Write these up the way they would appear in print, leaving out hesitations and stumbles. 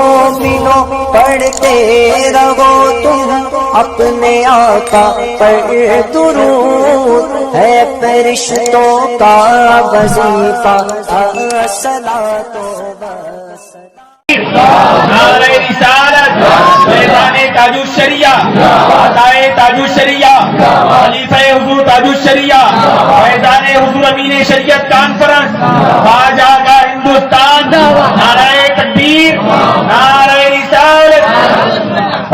مومنوں پڑھتے رہو تم اپنے آقا پر درود، ہے فرشتوں کا وظیفہ الصلاۃ نعرہ رسالت، فیضان تاج الشریعہ، عطائے تاج الشریعہ، خلیفہ حضور تاج الشریعہ، فیضان حضور امین شریعت کانفرنس، خواجہ کا ہندوستان، نعرہ تکبیر، نعرہ رسالت۔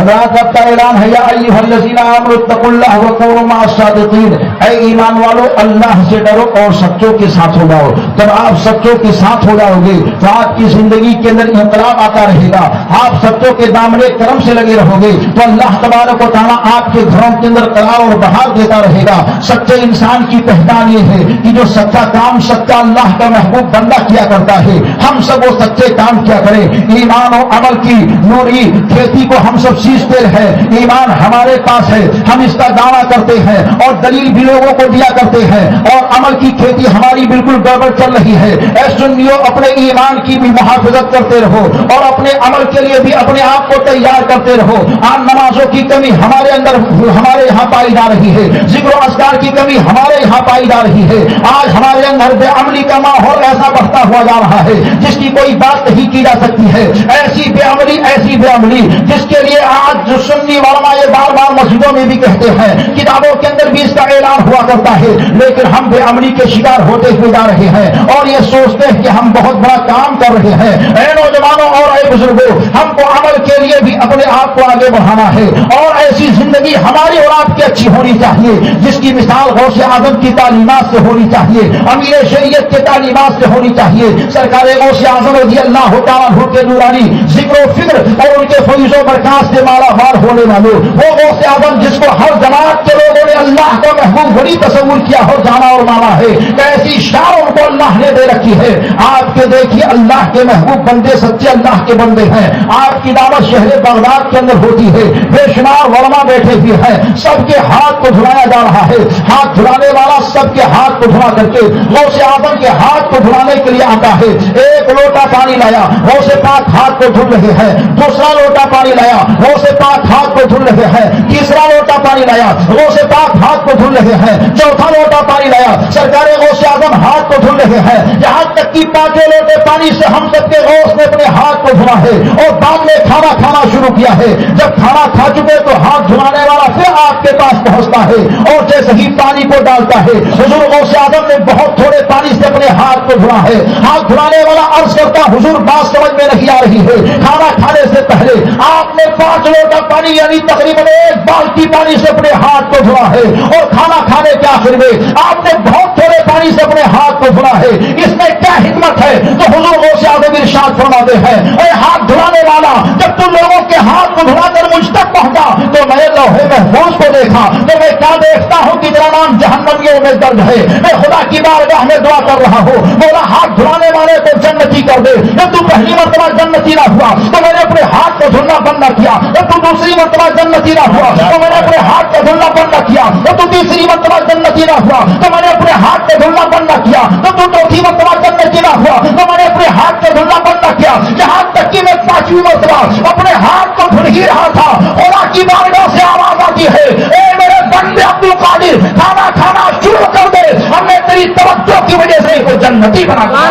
رب کا اعلان ہے یا ایھا الذین آمنوا اتقوا اللہ وکونوا مع الصادقین، اے ایمان والو اللہ سے ڈرو اور سچوں کے ساتھ ہو جاؤ۔ جب آپ سچوں کے ساتھ ہو جاؤ گے تو آپ کی زندگی کے اندر انقلاب آتا رہے گا، آپ سچوں کے دامنے کرم سے لگے رہو گے تو اللہ تبارک و تعالیٰ آپ کے گھروں کے اندر قرار اور بہار دیتا رہے گا۔ سچے انسان کی پہچان یہ ہے کہ جو سچا کام سچا اللہ کا محبوب بندہ کیا کرتا ہے، ہم سب وہ سچے کام کیا کریں۔ ایمان و عمل کی نوری کھیتی کو ہم سب سیچتے ہیں، ایمان ہمارے پاس ہے، ہم اس کا دعویٰ کرتے ہیں اور دلیل بھی لوگوں کو دیا کرتے ہیں، اور عمل کی کھیتی ہماری بالکل گڑبڑ چل رہی ہے۔ اے سنیو، اپنے ایمان کی بھی محافظت کرتے رہو اور اپنے عمل کے لیے بھی اپنے آپ کو تیار کرتے رہو۔ آن نمازوں کی کمی ہمارے اندر ہمارے یہاں پائی جا رہی ہے، ذکر و اذکار کی کمی ہمارے یہاں پائی جا رہی ہے۔ آج ہمارے اندر بے عملی کا ماحول ایسا بڑھتا ہوا جا رہا ہے جس کی کوئی بات نہیں کی جا سکتی ہے۔ ایسی بے عملی جس کے لیے آج جو سنی علماء یہ بار بار مسجدوں میں بھی کہتے ہیں، کتابوں کے اندر بھی اس کا اعلان ہوا کرتا ہے، لیکن ہم بے عملی کے شکار ہوتے ہوئے جا رہے ہیں اور یہ سوچتے ہیں کہ ہم بہت بڑا کام کر رہے ہیں۔ اے نوجوانوں اور اے بزرگوں، ہم کو عمل کے لیے بھی اپنے آپ کو آگے بڑھانا ہے اور ایسی زندگی ہماری اور آپ کی اچھی ہونی چاہیے جس کی مثال غوث اعظم کی تعلیمات سے ہونی چاہیے، امیر شریعت کے تعلیمات سے ہونی چاہیے۔ سرکار غوث اعظم رضی اللہ تعالیٰ عنہ کے نورانی ذکر و فکر اور ان کے فیض و برکات سے مالا مال ہونے والے وہ غوث اعظم جس کو ہر جماعت کے لوگوں نے اللہ کا محبوب بڑی تصور کیا اور جانا اور مانا ہے، ایسی شان ان کو اللہ نے دے رکھی ہے۔ آپ کے دیکھیے اللہ کے محبوب بندے سچے اللہ کے بندے ہیں، آپ کی دعوت شہر بغداد کے اندر ہوتی ہے، بے شمار علماء بیٹھے ہوئے ہیں، سب کے ہاتھ کو دھلایا جا رہا ہے۔ ہاتھ دھلانے والا سب کے ہاتھ کو دھلا کر کے غوث اعظم کے ہاتھ کو دھلانے کے لیے آتا ہے۔ ایک لوٹا پانی لایا، غوث پاک ہاتھ کو دھل رہے ہیں، دوسرا لوٹا پانی لایا، غوث پاک ہاتھ کو دھل رہے ہیں، تیسرا لوٹا پانی لایا، غوث پاک ہاتھ کو دھل رہے ہیں، چوتھا لوٹا پانی لایا، سرکار غوث اعظم ہاتھ کو دھل رہے ہیں، یہاں تک کہ پانچوں لوٹے پانی سے ہم سب کے غوث نے اپنے ہاتھ کو دھلا ہے اور بعد میں کھانا کھانا شروع کیا ہے۔ جب کھانا کھا چکے تو ہاتھ دھلانے والا پھر آپ کے پاس پہنچتا ہے اور جیسے ہی پانی کو ڈالتا ہے، حضور غوث اعظم نے بہت تھوڑے پانی سے اپنے ہاتھ کو دھلا ہے۔ ہاتھ دھلانے والا عرض کرتا، حضور بات سمجھ میں نہیں آ رہی ہے، کھانا کھانے سے پہلے آپ نے 5 لوٹا پانی یعنی تقریباً 1 بالٹی پانی سے اپنے ہاتھ کو دھلا ہے، اور کھانا کھانے کے آخر میں آپ نے بہت تھوڑے پانی سے اپنے ہاتھ کو دھلا ہے۔ اس میں کیا حکمت ہے؟ تو حضور غوث اعظم ارشاد فرماتے ہیں، اے ہاتھ دھلانے والا، جب تم لوگوں کے ہاتھ کو دھلا کر مجھ تک پہنچا تو میں لوہے محفوظ کو دیکھا تو میں کیا دیکھتا ہوں کہ تیرا نام جہنمیوں میں درج ہے۔ میں خدا کی بارگاہ میں دعا کر رہا ہوں، مولا ہاتھ دھلانے والے کو جنتی کر دے۔ جب تو پہلی مرتبہ جنتی نہ ہوا تو میں نے اپنے ہاتھ کو دھلنا بند نہ کیا، جب تو دوسری مرتبہ جنتی نہ ہوا تو میں نے اپنے ہاتھ کو دھلنا بند نہ کیا، جب تو تیسری مرتبہ جنتی نہ ہوا تو میں نے اپنے ہاتھ کو دھلنا بند نہ کیا، جب تو چوتھی مرتبہ جنتی نہ ہوا تو میں نے اپنے ہاتھ کو دھلنا بند نہ کیا، یہاں تک کہ میں 5ویں مرتبہ اپنے ہاتھ کو دھل ہی رہا تھا، خدا کی بارگاہ سے آواز آتی ہے، اے میرے بندے عبد القادر، کھانا کھانا شروع کر دے، ہم نے تیری توجہ کی وجہ سے کو جنتی بنا دیا۔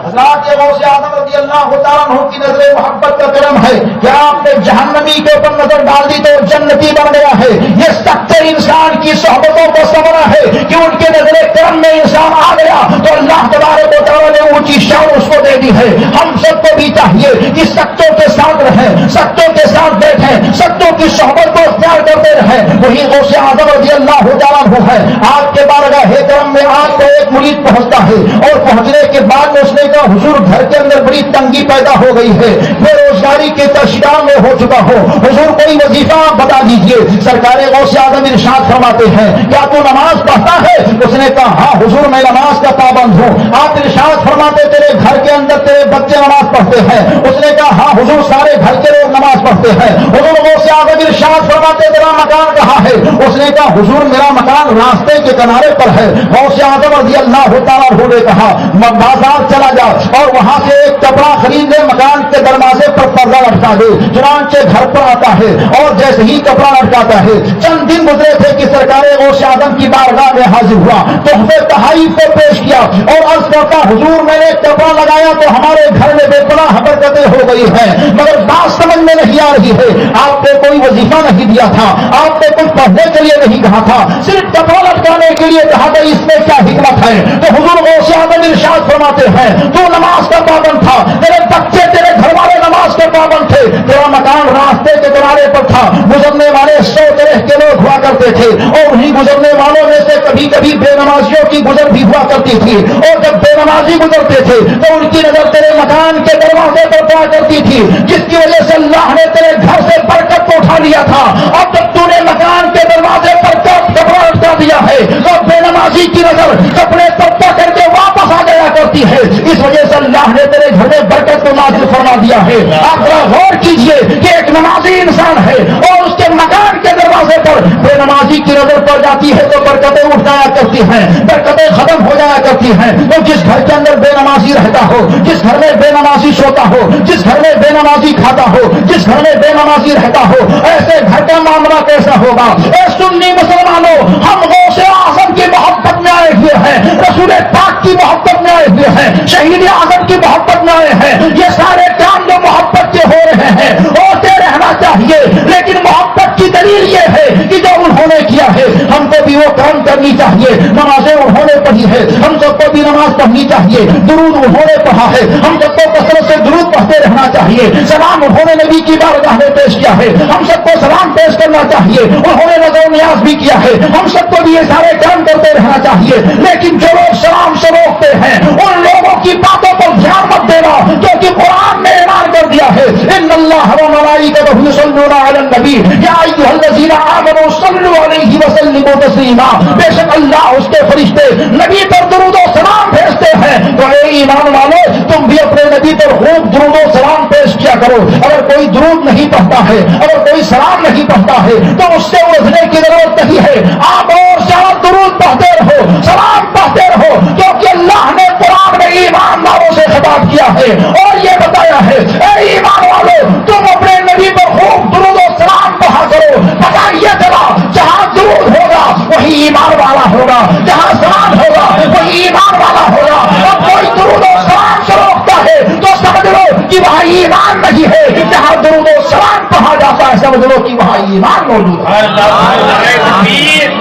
حضرات غوث اعظم رضی اللہ تعالیٰ عنہ کی نظر محبت کا کرم ہے کہ آپ نے جہنمی کے اوپر نظر ڈال دی تو جنتی بن گیا ہے۔ یہ سچے انسان کی صحبتوں کو سمجھنا ہے کہ ان کے نظر کرم میں انسان آ گیا تو اللہ تبارک و تعالیٰ نے اونچی شان اس کو دے دی ہے۔ ہم سب کو بھی چاہیے کہ سچوں کے ساتھ رہیں، سچوں کے ساتھ بیٹھیں، سچوں کی صحبت کو اختیار کرتے رہیں۔ وہی غوث اعظم رضی اللہ تعالیٰ عنہ ہے۔ آپ کے بارگاہ کرم میں آپ کو ایک مرید پہنچتا ہے اور پہنچنے کے بعد میں اس نے کہا، حضور گھر کے اندر بڑی تنگی پیدا ہو گئی ہے، بے روزگاری کے تشدار میں ہو چکا ہو، حضور کوئی وظیفہ آپ بتا دیجئے۔ سرکار غوث اعظم ارشاد فرماتے ہیں، کیا تو نماز پڑھتا ہے؟ اس نے کہا، ہاں حضور میں نماز کا پابند ہوں۔ آپ ارشاد فرماتے، تیرے گھر کے اندر تیرے بچے نماز پڑھتے ہیں؟ اس نے کہا، ہاں حضور سارے گھر کے لوگ نماز پڑھتے ہیں۔ حضور غوث اعظم ارشاد فرماتے، تیرا مکان کہاں ہے؟ اس نے کہا، حضور میرا مکان راستے کے کنارے پر ہے۔ غوث اعظم رضی اللہ تعالیٰ عنہ نے کہا، بازار چلا جا اور وہاں سے ایک کپڑا خرید لے، مکان کے دروازے پر پردہ لٹکا دے، چنانچہ گھر پر آتا ہے اور جیسے ہی کپڑا لٹکاتا ہے، چند دن گزرے تھے کہ سرکار غوث اعظم کی بارگاہ میں حاضر ہوا، تحفے تحائف کو پیش کیا اور عرض کرتا حضور میں نے کپڑا لگایا تو ہمارے گھر میں بے پناہ برکتیں ہو گئی ہیں، مگر بات سمجھ میں نہیں آ رہی ہے، آپ نے کوئی وظیفہ نہیں دیا تھا، آپ نے کچھ پڑھنے کے لیے نہیں کہا تھا، صرف کپڑا لٹکانے کے لیے کہا تھا، اس میں کیا حکمت ہے؟ تو حضور غوث اعظم ارشاد فرماتے ہیں تو نماز کا پابند تھا، تیرے بچے تیرے گھر والے نماز کے پابند تھے، تیرا مکان راستے کے کنارے پر تھا، گزرنے والے 100 طرح کے لوگ ہوا کرتے تھے اور انہیں گزرنے والوں میں سے کبھی کبھی بے نمازیوں کی گزر بھی ہوا کرتی تھی، اور جب بے نمازی گزرتے تھے تو ان کی نظر تیرے مکان کے دروازے پر پڑا کرتی تھی، جس کی وجہ سے اللہ نے تیرے گھر سے برکت کو اٹھا لیا تھا۔ اب جب تو نے مکان کے دروازے پر کپڑا لٹکا دیا ہے تو بے نمازی کی نظر کپڑے تبدیل کر کے واپس آ جایا کرتی ہے، اس وجہ سے اللہ نے تیرے گھر میں برکت کو نازل فرما دیا ہے۔ آپ ذرا غور کیجئے کہ ایک نمازی انسان ہے اور اس کے مکان کے دروازے پر بے نمازی کی نظر پڑ جاتی ہے تو برکتیں اٹھ جایا کرتی ہیں، برکتیں ختم ہو جایا کرتی ہیں۔ تو جس گھر کے اندر بے نمازی رہتا ہو، جس گھر میں بے نمازی سوتا ہو، جس گھر میں بے نمازی کھاتا ہو، جس گھر میں بے نمازی رہتا ہو، ایسے گھر کا معاملہ کیسا ہوگا؟ اے سنی مسلمانوں، ہم غوث اعظم کی محبت میں آئے ہوئے ہیں، رسول پاک کی محبت میں آئے ہوئے ہیں، شہید اعظم کی محبت میں آئے ہیں، یہ سارے کام جو محبت کے ہو رہے ہیں ہوتے رہنا چاہیے، لیکن محبت کی دلیل یہ ہے کہ جو انہوں نے کیا ہے ہم کو بھی وہ کام کرنی چاہیے، نمازیں انہوں نے پڑھی ہے ہم سب کو بھی نماز پڑھنی چاہیے، درود انہوں نے پڑھا ہے ہم سب کو کثرت سے درود پڑھتے رہنا چاہیے، سلام انہوں نے نبی کی بارگاہ میں پیش کیا ہے ہم سب کو سلام پیش کرنا چاہیے، انہوں نے نظر نیاز بھی کیا ہے ہم سب کو بھی یہ سارے کام کرتے رہنا چاہیے، لیکن جو لوگ سلام سے روکتے ہیں ان لوگوں کی باتوں پر دھیان مت دینا، کیونکہ قرآن نے اعلان کر دیا ہے ان اللہ و ملائکتہ یصلون علی النبی یا ایھا الذین آمنوا صلوا علیہ وسلموا تسلیما، بے شک اللہ اس کے فرشتے نبی پر درود و سلام بھیجتے ہیں، تو اے ایمان والو تم بھی اپنے نبی پر خوب درود و سلام پیش کیا کرو۔ اگر کوئی درود نہیں پڑھتا ہے، اگر کوئی سلام نہیں پڑھتا ہے تو اس سے الجھنے کی ضرورت نہیں ہے، آپ اور زیادہ درود پڑھتے رہو، سلام پڑھتے رہو، کیونکہ اللہ نے قرآن میں ایمان والوں سے خطاب کیا ہے اور یہ بتایا ہے اے ایمان والو تم اپنے نبی پر خوب درود و سلام پڑھا کرو، پتا یہ چلا جہاں درود ہوگا وہی ایمان والا ہوگا، جہاں سلام ہوگا وہی ایمان والا ہوگا۔ اب کوئی درود و سلام سے روکتا ہے تو سمجھ لو کہ وہاں ایمان نہیں ہے، جہاں درود و سلام پڑھا جاتا ہے سمجھ لو کہ وہاں ایمان موجود ہے۔ نعرہ تکبیر،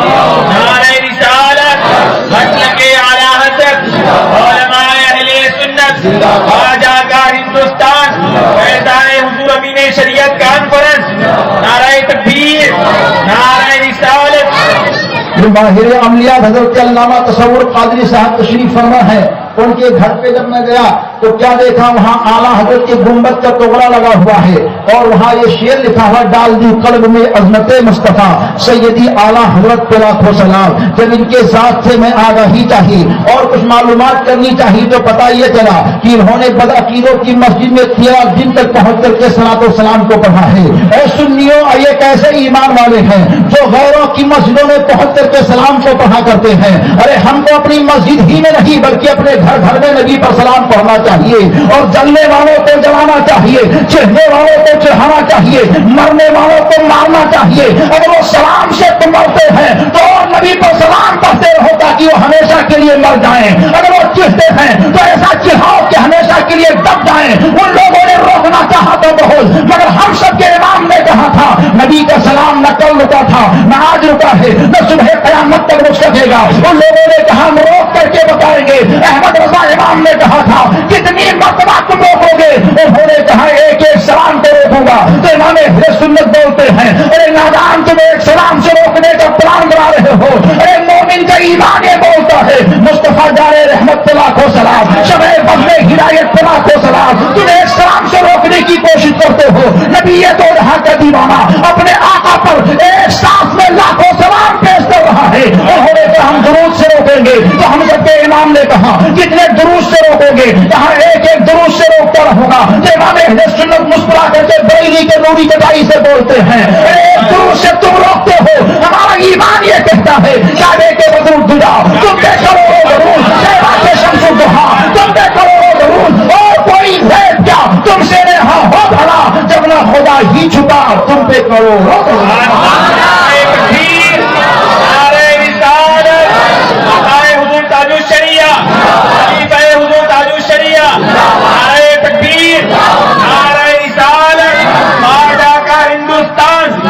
نعرہ رسالت، مسلک اعلی حضرت علماء اہل سنت خواجہ کا ہندوستان فیضان حضور امین شریعت کانفرنس، نعرہ تکبیر، نعرہ رسالت۔ ماہر عملیات حضرت علامہ تصور قادری صاحب تشریف فرما ہے، ان کے گھر پہ جب میں گیا تو کیا دیکھا وہاں اعلیٰ حضرت کے گنبد کا ٹکڑا لگا ہوا ہے اور وہاں یہ شعر لکھا ہوا ڈال دی قلب میں عظمت مصطفیٰ سیدی اعلیٰ حضرت پہ لاکھوں سلام۔ جب ان کے ذات سے میں آگاہی چاہیے اور کچھ معلومات کرنی چاہیے تو پتہ یہ چلا کہ انہوں نے بدعقیدوں کی مسجد میں 13 دن تک پہنچ کر کے صلاۃ و سلام کو پڑھا ہے۔ اے سنیوں، یہ کیسے ایمان والے ہیں جو غیروں کی مسجدوں میں پہنچ کر کے سلام کو پڑھا کرتے ہیں؟ ارے ہم کو اپنی مسجد ہی میں نہیں بلکہ اپنے گھر گھر میں نبی پر سلام پڑھنا چاہیے، اور جلنے والوں کو جلانا چاہیے، چڑھنے والوں کو چڑھانا چاہیے، مرنے والوں کو مارنا چاہیے۔ اگر وہ سلام سے تم مرتے ہیں تو اور نبی پر سلام پڑھتے رہو تاکہ وہ ہمیشہ کے لیے مر جائیں، اگر وہ چڑھتے ہیں تو ایسا چڑھاؤ کہ ہمیشہ کے لیے دب جائیں۔ ان لوگوں نے روکنا چاہا تو بہت، مگر ہم سب کے امام نے کہا تھا نبی کا سلام نہ کل رکا تھا نہ آج رکا ہے نہ صبح قیامت تک رک سکے گا۔ ان لوگوں نے کہا ہم روک کر کے بتائیں گے۔ احمد رضا امام نے کہا تھا کتنی مرتبہ تم روکو گے؟ انہوں نے کہا ایک ایک سلام کو روکوں گا۔ تو امام اہل سنت بولتے ہیں ارے نادان تم ایک سلام سے روکنے کا پلان بنا رہے ہو، ارے مومن کا ایمان یہ بولتا ہے مصطفیٰ جارے رحمت پہ لاکھوں سلام، شمع بدلے ہدایت پہ لاکھوں سلام، تم ایک سلام سے روکنے کی کوشش کرتے ہو۔ نبی یہ تو رہا کا دیوانہ اپنے آقا پر ایک سانس میں لاکھوں سلام پیش کر رہا ہے، انہوں نے کہا ہم درود سے روکیں گے تو ہم سب کے امام نے کہا کتنے درود سے روکو گے؟ کہاں ایک ایک درود سے روکتا رہوں گا۔ امام اہل سنت مسکرا کر کے بریلی کے نوری کٹائی سے بولتے ہیں ایک درود سے تم روکتے ہو، ہمارا ایمان یہ کہتا ہے کعبے کے بدر دجا تم پہ کروڑوں درود، شہبا کے شمس الضحیٰ تم پہ کروڑوں درود، اور کوئی غیب کیا تم سے رہا ہو بھلا جب نہ خدا ہی چھپا تم پہ کرو حضور تاج الشریعہ خلیفہ حضور تاج الشریعہ نعرہ تکبیر نعرہ رسالت ماڈا کا ہندوستان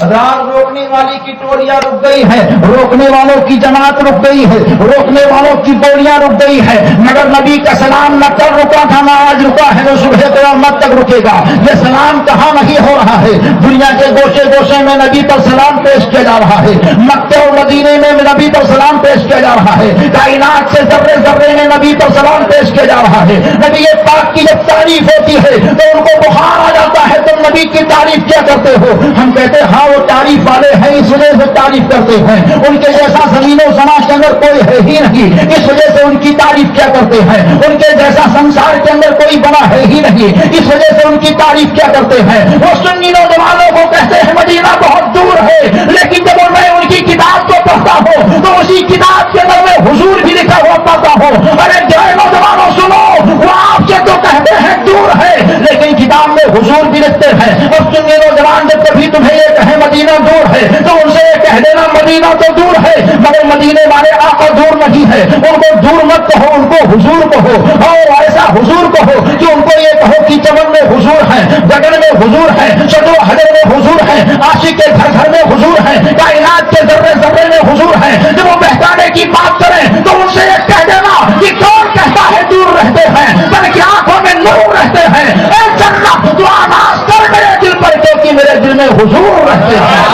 رات روکنے والی کی ٹولیاں رک گئی ہے روکنے والوں کی جماعت رک گئی ہے روکنے والوں کی ٹولیاں رک گئی ہے مگر نبی کا سلام نہ کل رکا تھا نہ آج رکا ہے نہ صبح قیامت تک رکے گا یہ سلام کہاں نہیں ہو رہا ہے دنیا کے گوشے گوشے میں نبی پر سلام پیش کیا جا رہا ہے مکہ اور مدینے میں نبی پر سلام پیش کیا جا رہا ہے کائنات سے ذرے ذرے میں نبی پر سلام پیش کیا جا رہا ہے نبی پاک کی جب تعریف ہوتی ہے تو ان کو بخار آ جاتا ہے تم نبی کی تعریف کیا کرتے ہو ہم کہتے ہاں وہ تعریف والے ہیں اس وجہ سے تعریف کرتے ہیں ان کے جیسا زمین و سماج کے اندر کوئی ہے ہی نہیں اس وجہ سے ان کی تعریف کیا کرتے ہیں ان کے جیسا سنسار کے اندر کوئی بنا ہے ہی نہیں اس وجہ سے ان کی تعریف کیا کرتے ہیں وہ سنی نوجوانوں کو کہتے ہیں مدینہ بہت دور ہے لیکن جب میں ان کی کتاب کو پڑھتا ہوں تو اسی کتاب کے اندر میں حضور بھی لکھا ہوا پاتا ہوں ارے جو نوجوانوں سنو وہ آپ سے تو کہتے ہیں دور ہے لیکن کتاب میں حضور بھی لکھتے ہیں اور سنی نوجوان جب کبھی تمہیں یہ کہیں مدینہ دور ہے تو ان سے یہ کہہ دینا مدینہ تو دور ہے مگر مدینے والے آقا دور نہیں ہے ان کو دور مت کہو ان کو حضور کہو اور ایسا حضور کہو کہ ان کو یہ کہو کہ چمن میں حضور ہے گگن میں حضور ہے شجر و حجر میں حضور ہے عاشق کے گھر گھر میں حضور ہے کائنات کے ذرے ذرے میں حضور ہے جب وہ بہکانے کی بات کریں تو ان سے یہ کہہ دینا کہ کون کہتا ہے دور رہتے ہیں بلکہ آنکھوں میں نور رہتے ہیں اے جنت تو آواز کر میرے دل پر کیونکہ میرے دل میں حضور رہتے ہیں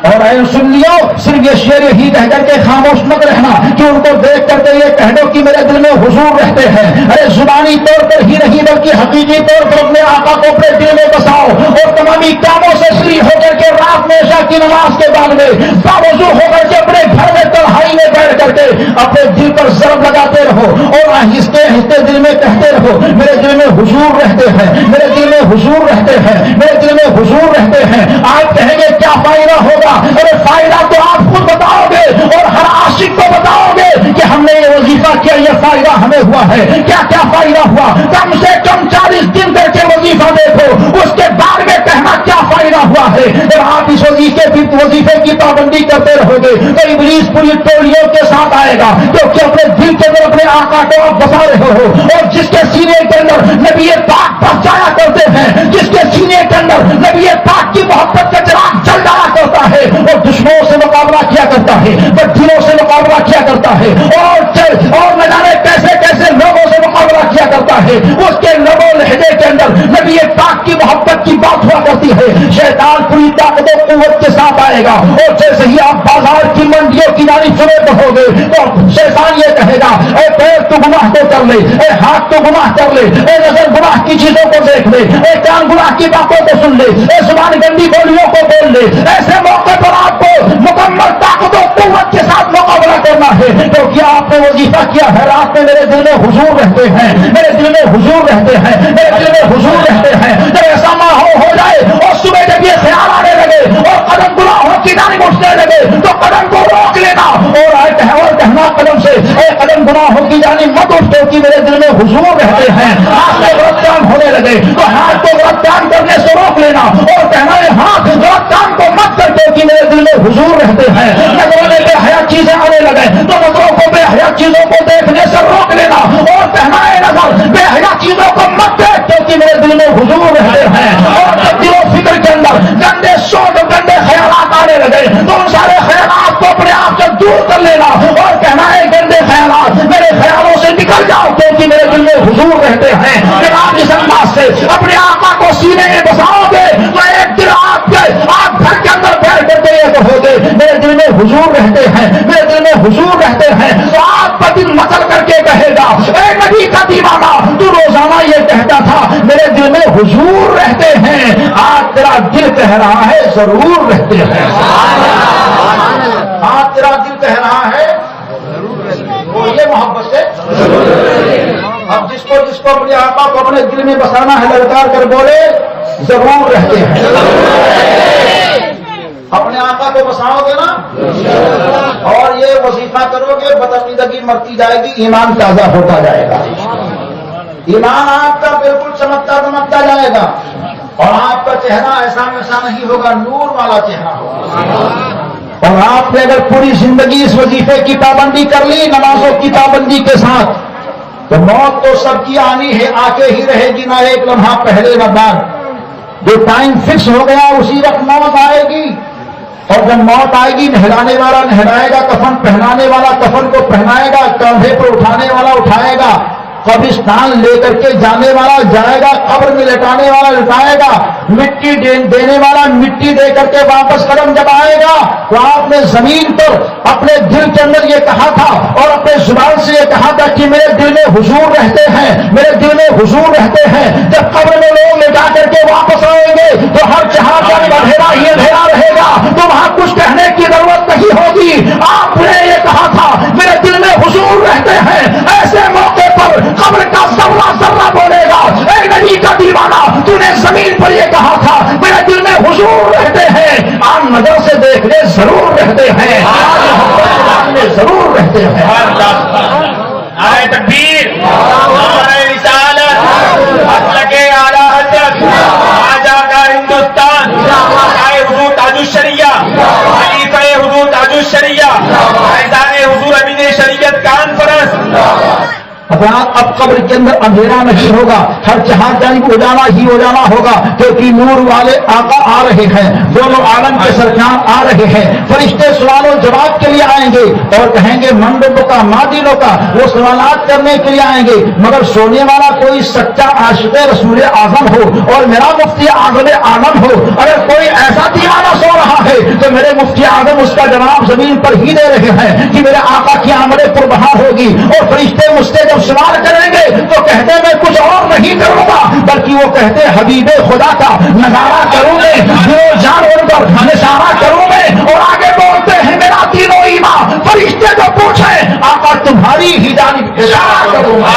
اور اے سنیو صرف یہ شعر ہی کہہ کر کے خاموش مت رہنا کہ ان کو دیکھ کر کے یہ کہہ دو کہ میرے دل میں حضور رہتے ہیں ارے زبانی طور پر ہی نہیں بلکہ حقیقی طور پر اپنے آقا کو اپنے دل میں بساؤ اور تمامی کاموں سے فری ہو کر کے رات میں عشاء کی نماز کے بعد میں باوضو ہو کر کے اپنے گھر میں تنہائی میں بیٹھ کر کے اپنے دل پر ضرب لگاتے رہو اور آہستہ آہستہ دل میں کہتے رہو میرے دل میں حضور رہتے ہیں میرے دل میں حضور رہتے ہیں میرے دل میں حضور رہتے ہیں آپ کہیں گے کیا فائدہ ہوگا ارے فائدہ تو آپ خود بتاؤ گے اور ہر عاشق کو بتاؤ گے کہ ہم نے یہ وظیفہ کیا یہ فائدہ ہمیں ہوا ہے کیا کیا فائدہ ہوا کم سے کم 40 دن کر کے وظیفہ دیکھو اس کے بعد میں کہنا کیا فائدہ ہوا ہے جب آپ اس وظیفے کی پابندی کرتے رہو گے تو ابلیس پوری ٹولیوں کے ساتھ آئے گا کیونکہ اپنے دل کے اندر اپنے آقا کو آپ بسا رہے ہو اور جس کے سینے کے اندر نبی پاک بس جایا کرتے ہیں جس کے سینے کے اندر نبی پاک کی محبت کا چراغ جل جایا کرتا ہے اور دشمنوں سے مقابلہ کیا کرتا ہے بددلوں سے مقابلہ کیا کرتا ہے اور نہ جانے کیسے کیسے لوگوں سے مقابلہ کیا کرتا ہے اس کے لب و لہجے کے اندر نبی پاک کی محبت کی بات ہوا کرتی ہے شیطان پوری طاقت و قوت کے ساتھ آئے گا اور جیسے ہی آپ بازار کی منڈیوں کی جانب چلے رہو گے تو شیطان یہ کہے گا اے پیر تو گناہ تو کر لے اے ہاتھ تو گناہ کر لے اے نظر گناہ کی چیزوں کو دیکھ لے اے کان گناہ کی باتوں کو سن لے اے زبان گندی بولیوں کو بول لے ایسے موقع پر آپ کو مکمل طاقت و قوت کے ساتھ مقابلہ کرنا ہے کیونکہ آپ نے وظیفہ کیا ہے رات میں میرے دل میں حضور رہتے ہیں میرے دل میں حضور رہتے ہیں میرے دل میں حضور رہتے ہیں جب ایسا ماحول ہو جائے اور صبح جب یہ خیال آنے لگے اور قدم گناہوں کی جانب اٹھنے لگے تو قدم کو روک لینا اور کہنا قدم سے اے قدم گناہوں کی جانب مت اٹھ کیونکہ میرے دل میں حضور رہتے ہیں ہاتھ میں غلط کام ہونے لگے تو ہاتھ کو غلط کام کرنے سے روک لینا اور کہنا ہے ہاتھ غلط کام کو مت کر کیونکہ میرے دل میں حضور رہتے ہیں نظروں میں بے حیا چیزیں آنے لگے تو نظروں کو بے حیا چیزوں کو دیکھنے سے روک لینا اور کہنا ہے نظر بے حیا چیزوں کو مت دیکھ کیونکہ میرے دل میں حضور رہتے ہیں اور جب دل و فکر کے اندر گندے سوچ گندے خیالات آنے لگے تو ان سارے خیالات کو اپنے آپ سے دور کر لینا اور کہنا ہے گندے خیالات میرے خیالوں سے نکل جاؤ کیونکہ میرے دل میں حضور رہتے ہیں جب آپ اس انداز سے اپنے آقا کو سینے میں بساؤ گے تو ایک دل آپ گھر کے اندر بیٹھ کر کے یہ کہو گے میرے دل میں حضور رہتے ہیں میرے دل میں حضور رہتے ہیں تو آپ کا دل مچل کر کے کہے گا اے نبی کا دیوانہ تو روزانہ یہ کہتا تھا میرے دل میں حضور رہتے ہیں آج تیرا دل کہہ رہا ہے ضرور رہتے ہیں آج تیرا دل کہہ رہا ہے بولیے محبت سے اب جس کو اپنے آقا کو اپنے دل میں بسانا ہے للکار کر بولے ضرور رہتے ہیں اپنے آقا کو بساؤ گے نا، اور یہ وظیفہ کرو گے، بدعقیدگی مرتی جائے گی، ایمان تازہ ہوتا جائے گا، ایمان آپ کا بالکل چمکتا دمکتا جائے گا، اور آپ کا چہرہ ایسا ویسا نہیں ہوگا، نور والا چہرہ ہوگا۔ اور آپ نے اگر پوری زندگی اس وظیفے کی پابندی کر لی، نمازوں کی پابندی کے ساتھ، تو موت تو سب کی آنی ہے، آ کے ہی رہے گی، نہ ایک لمحہ پہلے نہ بعد۔ جو ٹائم فکس ہو گیا اسی وقت موت آئے گی، اور جب موت آئے گی نہلانے والا نہلائے گا، کفن پہنانے والا کفن کو پہنائے گا، کندھے پر اٹھانے والا اٹھائے گا، قبرستان لے کر کے جانے والا جائے گا، قبر میں لٹانے والا لٹائے گا، مٹی دینے والا مٹی دے کر کے واپس قدم جب آئے گا، تو آپ نے زمین پر اپنے دل کے اندر یہ کہا تھا اور اپنے زبان سے یہ کہا تھا کہ میرے دل میں حضور رہتے ہیں، میرے دل میں حضور رہتے ہیں۔ جب قبر میں لوگ لے جا کر کے واپس آئیں گے تو ہر جہاں کا اندھیرا ہی اندھیرا رہے گا، تو وہاں کچھ کہنے کی ضرورت نہیں ہوگی۔ آپ نے یہ کہا تھا میرے دل میں حضور رہتے ہیں، ایسے موقع پر قبر کا ذرہ ذرہ بولے گا، اے نبی کا دیوانہ، تو نے زمین پر یہ کہا تھا میرے دل میں حضور رہتے ہیں، آج نظر سے دیکھنے ضرور رہتے ہیں، ضرور رہتے ہیں۔ نعرہ تکبیر، نعرہ رسالت، مسلک اعلی حضرت، خواجہ کا ہندوستان، حضور تاج الشریعہ، خلیفہ حضور تاج الشریعہ، فیضان حضور امین شریعت کانفرنس۔ اب قبر کے اندر اندھیرا نہیں ہوگا، ہر جہاں جانب اجالا ہی اجالا ہوگا، کیونکہ نور والے آقا آ رہے ہیں، دونوں عالم کے سرکار آ رہے ہیں۔ فرشتے سوال و جواب کے لیے آئیں گے اور کہیں گے منڈپوں کا مادینوں کا، وہ سوالات کرنے کے لیے آئیں گے، مگر سونے والا کوئی سچا عاشق رسول اعظم ہو اور میرا مفتی اعظم عالم ہو، اگر کوئی ایسا دیوانہ سو رہا ہے تو میرے مفتی اعظم اس کا جواب زمین پر ہی دے رہے ہیں کہ میرے آقا کی آمد پربہار ہوگی، اور فرشتے مجھ سے جب سوال کریں گے تو کہتے میں کچھ اور نہیں کروں گا، بلکہ وہ کہتے حبیب خدا کا نظارہ کروں گے، جو جانور پر نثارہ کروں گے، اور آگے بولتے ہیں میرا دین و ایمان، فرشتے جو پوچھیں آقا تمہاری ہی جانب اشارہ کروں گا،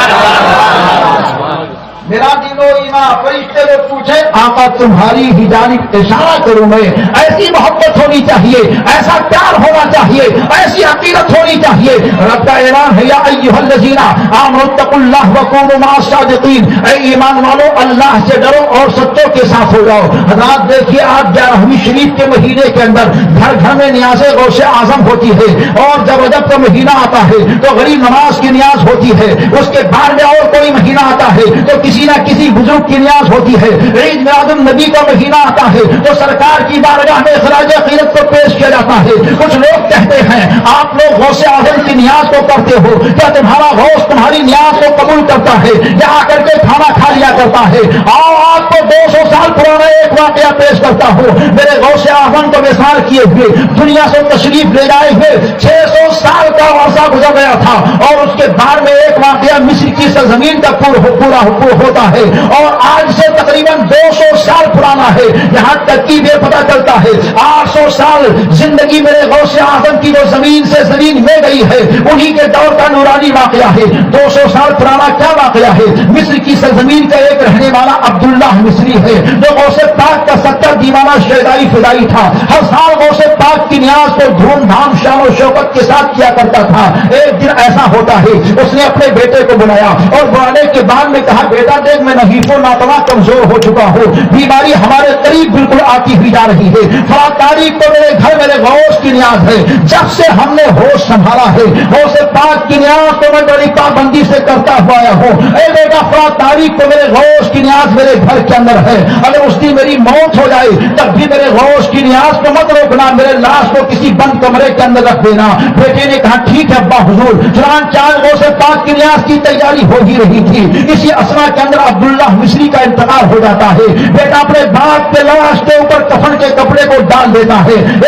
میرا دین و ایمان، فرشتے جو پوچھے آقا تمہاری ہی جانب اشارہ کروں میں۔ ایسی محبت ہونی چاہیے، ایسا پیار ہونا چاہیے، ایسی عقیدت ہونی چاہیے۔ رب کا اعلان ہے یا ایھا الذین آمنوا اتقوا اللہ وکونوا مع الصادقین، اے ایمان والو اللہ سے ڈرو اور سچوں کے ساتھ ہو جاؤ۔ حضرات دیکھیے آج 11ویں شریف کے مہینے کے اندر گھر گھر میں نیاز غوث اعظم ہوتی ہے، اور جب رجب کا مہینہ آتا ہے تو غریب نواز کی نیاز ہوتی ہے، اس کے بعد میں اور کوئی مہینہ آتا ہے تو کسی نہ کسی بزرگ کی نیاز ہوتی ہے، عید میلاد النبی کا مہینہ آتا ہے تو سرکار کی بارگاہ میں خراج عقیدت کو پیش کیا جاتا ہے۔ کچھ لوگ کہتے ہیں آپ لوگ غوث اعظم کی نیاز کو کرتے ہو، کیا تمہارا غوث تمہاری نیاز کو قبول کرتا ہے یا آ کر کے کھانا کھا لیا کرتا ہے؟ آؤ آپ کو 200 سال پرانا ایک واقعہ پیش کرتا ہوں۔ میرے غوث اعظم کو مثال کیے ہوئے دنیا سے تشریف لے جائے ہوئے 600 سال کا عرصہ گزر گیا تھا، اور اس کے بعد میں ایک واقعہ مصر کی سرزمین کا پورا ہوتا ہے، اور آج سے تقریباً 200 سال پرانا ہے، یہاں تک کہ یہ پتا چلتا ہے 800 سال زندگی میرے غوث اعظم کی جو زمین سے زمین میں گئی ہے انہی کے دور کا نورانی واقعہ ہے۔ 200 سال پرانا کیا واقعہ ہے؟ مصر کی سرزمین کا ایک رہنے والا عبداللہ مصری ہے جو غوث پاک کا سچا دیوانہ شیدائی فدائی تھا، ہر سال غوث پاک کی نیاز کو دھوم دھام شان و شوکت کے ساتھ کیا کرتا تھا۔ ایک دن ایسا ہوتا ہے اس نے اپنے بیٹے کو بلایا اور بلانے کے بعد میں کہا بیٹا دیکھ میں نحیف و ناتواں کمزور ہو چکا ہوں، بیماری ہمارے قریب بالکل آتی ہوئی جا رہی ہے، فلاں تاریخ کو میرے گھر میرے غوث کی نیاز ہے، جب سے ہم نے ہوش سنبھالا ہے غوث پاک کی نیاز کو میں بڑی پابندی سے کرتا ہوا آیا ہوں، اے بیٹا فلاں تاریخ کو میرے غوث کی نیاز میرے گھر کے اندر ہے، اگر اس دن میری موت ہو جائے تب بھی میرے غوث کی نیاز کو مت روکنا، میرے لاش کو کسی بند کمرے کے اندر رکھ دینا۔ بیٹے نے کہا ٹھیک ہے ابا حضور۔ چنانچہ غوث پاک کی نیاز کی تیاری ہو ہی رہی تھی، اسی اسنا کے اندر عبداللہ مصری کا انتقال ہو جاتا ہے۔ بیٹا اپنے باپ کے لاش کے اوپر کفن کے کپڑے کو ڈال دیتا ہے،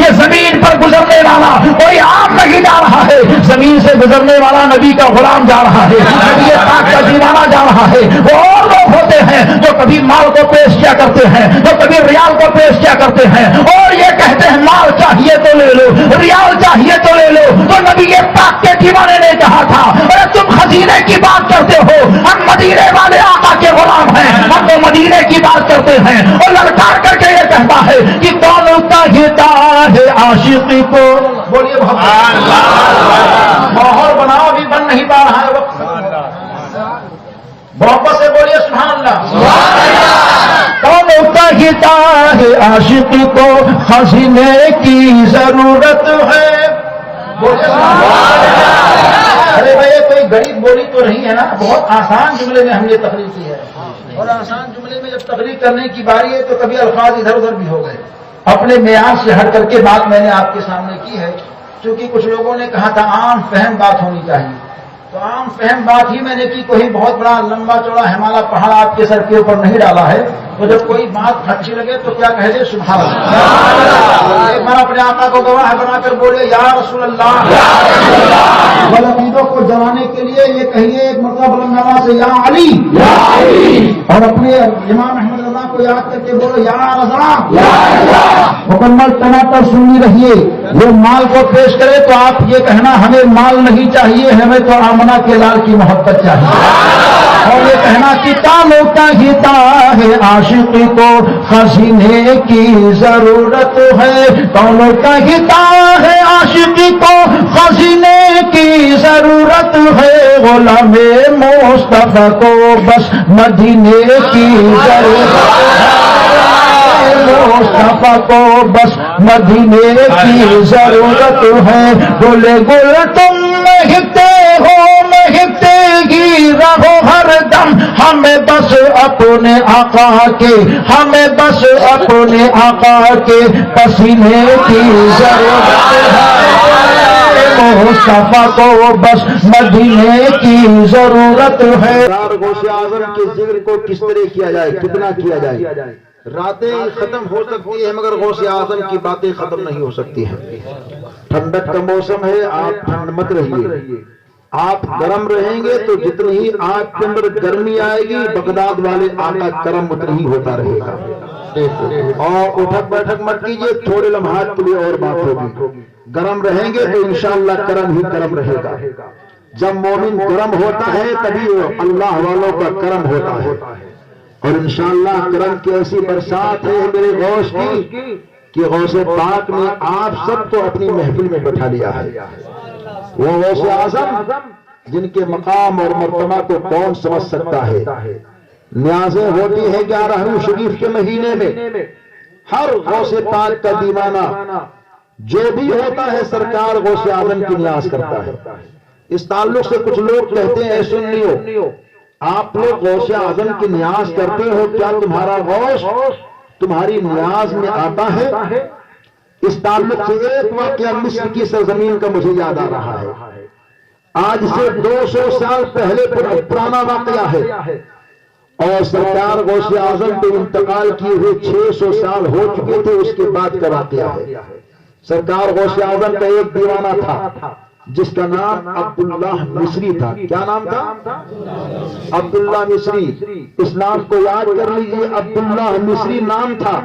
یہ زمین پر گزرنے والا کوئی عام نہیں جا رہا ہے، زمین سے گزرنے والا نبی کا غلام جا رہا ہے، نبی پاک کا دیوانہ جا رہا ہے۔ وہ اور لوگ ہوتے ہیں جو کبھی مال کو پیش کیا کرتے ہیں، جو کبھی ریال کو پیش کیا کرتے ہیں اور یہ کہتے ہیں مال چاہیے تو لے لو، ریال چاہیے تو لے لو۔ تو نبی پاک کے دیوانے نے کہا تھا ارے تم خزینے کی بات کرتے ہو، ہم مدینے والے آقا کے غلام ہیں، ہم تو مدینے کی بات کرتے ہیں۔ اور للکار کر کے یہ کہتا ہے کہ کون کہتا ہے عاشقی کو، بولیے ماحول بناؤ، ابھی بن نہیں پا رہا ہے وقت، محبت سے بولیے سبحان اللہ۔ کون کہتا ہے عاشقی کو خزینے کی ضرورت ہے، ارے بھائی کوئی غریب بولی تو نہیں ہے نا، بہت آسان جملے میں ہم نے تقریر کی ہے، اور آسان جملے میں جب تقریر کرنے کی باری ہے تو کبھی الفاظ ادھر ادھر بھی ہو گئے، اپنے معیار سے ہٹ کر کے بات میں نے آپ کے سامنے کی ہے، کیونکہ کچھ لوگوں نے کہا تھا عام فہم بات ہونی چاہیے، تو عام فہم بات ہی میں نے کی، کوئی بہت بڑا لمبا چوڑا ہمالا پہاڑ آپ کے سر کے اوپر نہیں ڈالا ہے، تو جب کوئی بات اچھی لگے تو کیا کہہ دے سبحان اللہ، ایک بار اپنے آقا کو گواہ بنا کر بولے یا رسول اللہ، غلطیوں کو جلانے کے لیے یہ کہیے ایک مرتبہ بلند آواز سے یا علی، اور اپنے امام احمد رضا کو یاد کر کے بولو یا رضا، مکمل ٹماٹر سنی رہیے، وہ مال کو پیش کرے تو آپ یہ کہنا ہمیں مال نہیں چاہیے، ہمیں تو آمنہ کے لال کی محبت چاہیے، اور یہ کہنا کہ کانوں کہتا ہے عاشقی کو خزینے کی ضرورت ہے، کانوں کہتا ہے عاشقی کو خزینے کی ضرورت ہے، غلام مصطفیٰ کو بس مدینے کی ضرورت ہے، مصطفیٰ کو بس مدینے کی ضرورت ہے، گلے گل تم مہکتے ہو مہکتے ہی رہو ہر دم، ہمیں بس اپنے آقا کے، ہمیں بس اپنے آقا کے پسینے کی ضرورت ہے، مصطفیٰ کو بس مدینے کی ضرورت ہے۔ غوث اعظم کے ذکر کو کس طرح کیا جائے، کتنا کیا جائے، راتیں ختم ہو سکتی ہیں مگر غوث اعظم کی باتیں ختم نہیں ہو سکتی ہیں۔ ٹھنڈک کا موسم ہے، آپ ٹھنڈ مت رہیے، آپ گرم رہیں گے تو جتنی ہی آپ کے اندر گرمی آئے گی بغداد والے آقا کرم اتنی ہی ہوتا رہے گا، اور اٹھک بیٹھک مت کیجیے، تھوڑے لمحات کے لیے اور بات ہوگی، گرم رہیں گے تو انشاءاللہ کرم ہی کرم رہے گا، جب مومن گرم ہوتا ہے تبھی وہ اللہ والوں کا کرم ہوتا ہے، اور انشاءاللہ کرم کی ایسی برسات ہے میرے غوث کی کہ غوث پاک نے آپ سب کو اپنی محفل میں بٹھا لیا ہے۔ وہ غوث اعظم جن کے مقام اور مرتبہ کو کون سمجھ سکتا ہے، نیازیں ہوتی ہیں 11ویں شریف کے مہینے میں، ہر غوث پاک کا دیوانہ جو بھی ہوتا ہے سرکار غوث اعظم کی نیاز کرتا ہے۔ اس تعلق سے کچھ لوگ کہتے ہیں اے سنیو، آپ لوگ غوث اعظم کی نیاز کرتے ہو، کیا تمہارا غوث تمہاری نیاز میں آتا ہے؟ اس تعلق سے ایک واقعہ مصر کی سرزمین کا مجھے یاد آ رہا ہے، آج سے 200 سال پہلے پرانا واقعہ ہے، اور سرکار غوث اعظم پہ انتقال کیے ہوئے 600 سال ہو چکے تھے، اس کے بعد کا واقعہ ہے۔ سرکار غوث اعظم کا ایک دیوانہ تھا جس کا نام عبداللہ مصری تھا۔ کیا نام تھا؟ عبداللہ مصری، اس نام کو یاد کر لیجیے، عبداللہ مصری نام تھا،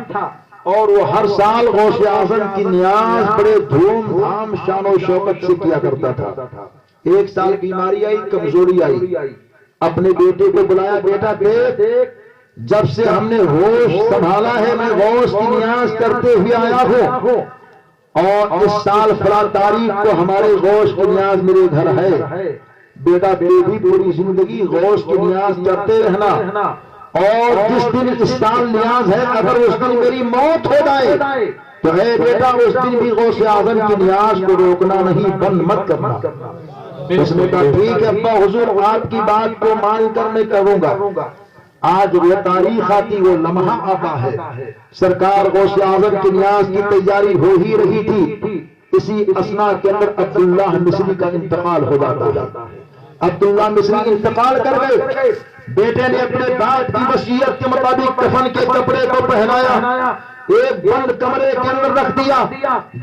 اور وہ ہر سال غوث اعظم کی نیاز بڑے دھوم دھام شان و شوکت سے کیا کرتا تھا۔ ایک سال بیماری آئی، کمزوری آئی، اپنے بیٹے کو بلایا، بیٹا دیکھ جب سے ہم نے ہوش سنبھالا ہے میں غوث کی نیاز کرتے ہوئے آیا ہوں، اور اس سال فلاں تاریخ کو ہمارے غوث کی نیاز میرے گھر ہے، بیٹا بھی پوری زندگی غوث کی نیاز کرتے رہنا، اور جس دن اس سال نیاز ہے اگر اس دن میری موت ہو جائے تو اے بیٹا اس دن بھی غوث اعظم کی نیاز کو روکنا نہیں، بند مت کرنا۔ اس نے کہا ٹھیک ہے ابا حضور، آپ کی بات کو مان کر میں کروں گا۔ آج وہ تاریخ آتی، وہ لمحہ آتا ہے، سرکار غوث اعظم کی نیاز کی تیاری ہو ہی رہی تھی، اسی اثنا کے اندر عبداللہ مصری کا انتقال ہو جاتا ہے۔ عبداللہ مصری انتقال کر گئے، بیٹے نے اپنے باپ کی وصیت کے مطابق کفن کے کپڑے کو پہنایا، ایک بند کمرے کے اندر رکھ دیا,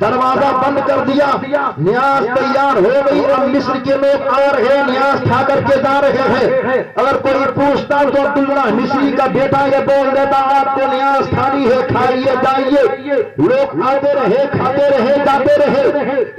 دروازہ بند کر دیا, نیاز تیار ہو گئی. اب مصر کے لوگ آ رہے ہیں, نیاز کھا کر کے جا رہے ہیں. اگر کوئی پوچھتا تو عبداللہ مصری کا بیٹا یہ بول دیتا آپ کو نیاز کھانی ہے, کھائیے جائیے. لوگ آتے رہے, کھاتے رہے, جاتے رہے.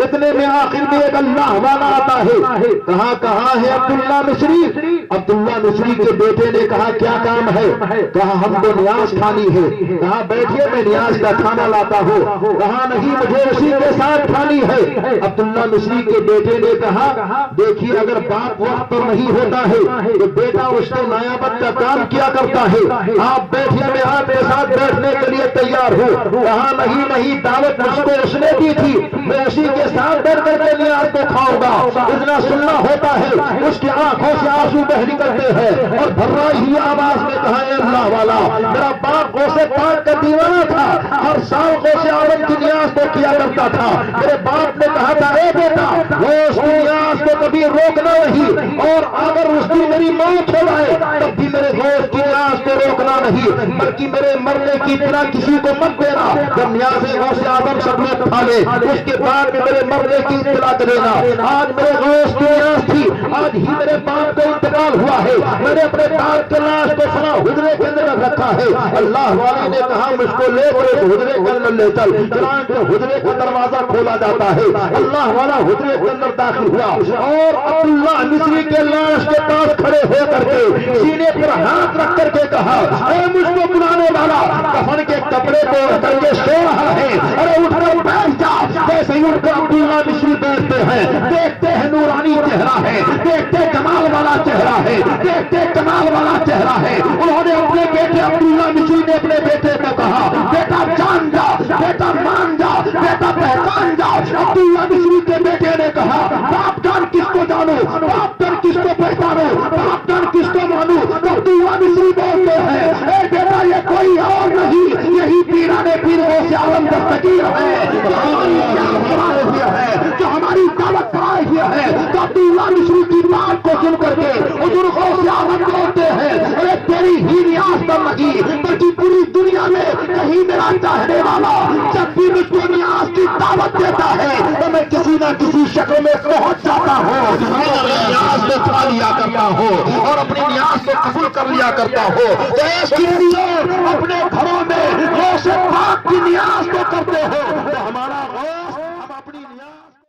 اتنے میں آخر میں ایک اللہ والا آتا ہے. کہاں ہے عبداللہ مصری؟ عبداللہ مصری کے بیٹے نے کہا کیا کام ہے؟ کہا ہم کو نیاز کھانی ہے. کہا بیٹھیے میں نیاز کا کھانا لاتا ہوں. کہا نہیں مجھے اسی کے ساتھ کھانی ہے. عبداللہ مصری کے بیٹے نے کہا دیکھیے اگر باپ وقت پر نہیں ہوتا ہے تو بیٹا اس کے نیابت کا کام کیا کرتا ہے. آپ بیٹھیے میں آپ کے ساتھ بیٹھنے کے لیے تیار ہوں. کہا نہیں دعوت مجھ کو اس نے دی تھی, میں اسی کے ساتھ بیٹھ کر کے نیاز کو کھاؤں گا. اتنا سننا ہوتا ہے. اس کی آنکھوں سے آنسو بہ نکلتے ہیں اور بھرائی ہوئی آواز میں کہا اے اللہ والا, میرا باپ غوث پاک کا دیوانہ تھا, ہر سال غوث اعظم کی نیاز کو کیا کرتا تھا. میرے باپ نے کہا تھا اے بیٹا غوث کی نیاز کو کبھی روکنا نہیں, اور اگر اس کی میری موت ہو جائے تب بھی میرے غوث کی نیاز کو روکنا نہیں, بلکہ میرے مرنے کی اطلاع کسی کو مت دینا. جب نیاز غوث اعظم سب نے کھا لے اس کے بعد میرے مرنے کی اطلاع دینا. آج میرے غوث کی نیاز تھی, آج ہی میرے باپ کا انتقال ہوا ہے. میں نے اپنے باپ کے لاش کو فلاں حجرے کے اندر رکھا ہے. اللہ والے نے کہا مجھ کو لے کر حجرے کے اندر لے چل. چنانچہ حجرے کا دروازہ کھولا جاتا ہے. اللہ والا حجرے کے اندر داخل ہوا اور عبداللہ مصری کے لاش کے پاس کھڑے ہو کر کے سینے پر ہاتھ رکھ کر کے کہا اے مجھ کو بلانے والا, کفن کے کپڑے کو کر کے سو رہا ہے, ارے اٹھ کر بیٹھ جا. جیسے ہی اٹھ کر عبداللہ مصری بیٹھتے ہیں, دیکھتے ہیں نورانی چہرہ ہے, دیکھتے کمال والا چہرہ ہے, دیکھتے کمال والا چہرہ ہے. انہوں نے اپنے بیٹے عبداللہ مصری نے اپنے بیٹے کو کہا بیٹا جان جا, بیٹا مان جا, بیٹا پہچان جا. عبداللہ مصری کے بیٹے نے کہا باپ جان کس کو جانو, باپ جان کس کو پہچانو, باپ جان کس کو مانو. عبداللہ مصری بولتے ہیں اے بیٹا یہ کوئی اور نہیں, یہی پیرانے پیر غوث اعظم دستگیر ہے جو ہماری دعوت کرائے ہوئے ہے. تو عبداللہ مصری کی بات کو سن کر کے حضور غوث اعظم بولتے ہیں ارے تیری ہی نیاز پر نہیں بلکہ پوری دنیا میں کہیں میرا چاہنے والا جب بھی مجھ کو نیاز کی دعوت دیتا ہے تو میں کسی نہ کسی شکل میں پہنچ جاتا ہوں, نیاز کو کھا لیا کرتا ہوں اور اپنی نیاز کو قبول کر لیا کرتا ہوں. اپنے گھروں میں